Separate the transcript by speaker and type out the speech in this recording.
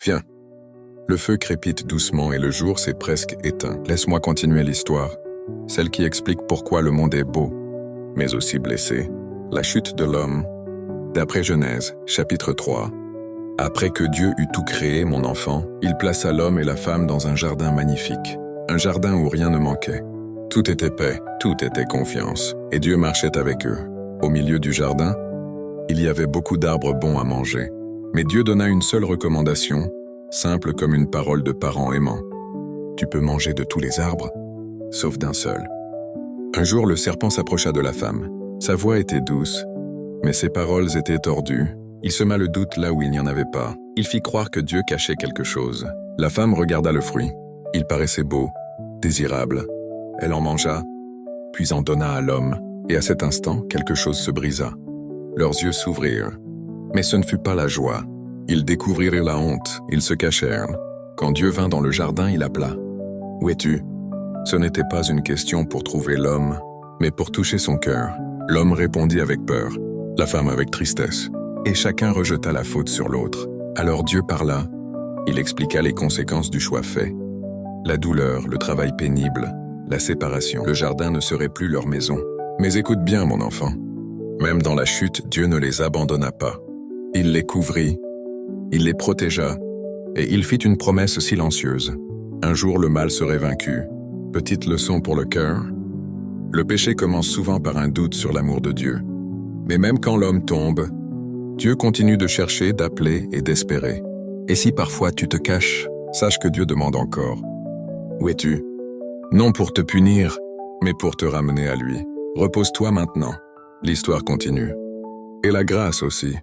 Speaker 1: Viens. Le feu crépite doucement et le jour s'est presque éteint. Laisse-moi continuer l'histoire, celle qui explique pourquoi le monde est beau, mais aussi blessé. La chute de l'homme. D'après Genèse, chapitre 3. Après que Dieu eut tout créé, mon enfant, il plaça l'homme et la femme dans un jardin magnifique. Un jardin où rien ne manquait. Tout était paix, tout était confiance, et Dieu marchait avec eux. Au milieu du jardin, il y avait beaucoup d'arbres bons à manger. Mais Dieu donna une seule recommandation, simple comme une parole de parent aimant. Tu peux manger de tous les arbres, sauf d'un seul. Un jour, le serpent s'approcha de la femme. Sa voix était douce, mais ses paroles étaient tordues. Il sema le doute là où il n'y en avait pas. Il fit croire que Dieu cachait quelque chose. La femme regarda le fruit. Il paraissait beau, désirable. Elle en mangea, puis en donna à l'homme. Et à cet instant, quelque chose se brisa. Leurs yeux s'ouvrirent. Mais ce ne fut pas la joie. Ils découvrirent la honte, ils se cachèrent. Quand Dieu vint dans le jardin, il appela. « Où es-tu » Ce n'était pas une question pour trouver l'homme, mais pour toucher son cœur. L'homme répondit avec peur, la femme avec tristesse, et chacun rejeta la faute sur l'autre. Alors Dieu parla, il expliqua les conséquences du choix fait. La douleur, le travail pénible, la séparation, le jardin ne serait plus leur maison. Mais écoute bien, mon enfant. Même dans la chute, Dieu ne les abandonna pas. Il les couvrit, il les protégea, et il fit une promesse silencieuse. Un jour, le mal serait vaincu. Petite leçon pour le cœur. Le péché commence souvent par un doute sur l'amour de Dieu. Mais même quand l'homme tombe, Dieu continue de chercher, d'appeler et d'espérer. Et si parfois tu te caches, sache que Dieu demande encore. Où es-tu ? Non pour te punir, mais pour te ramener à lui. Repose-toi maintenant. L'histoire continue. Et la grâce aussi.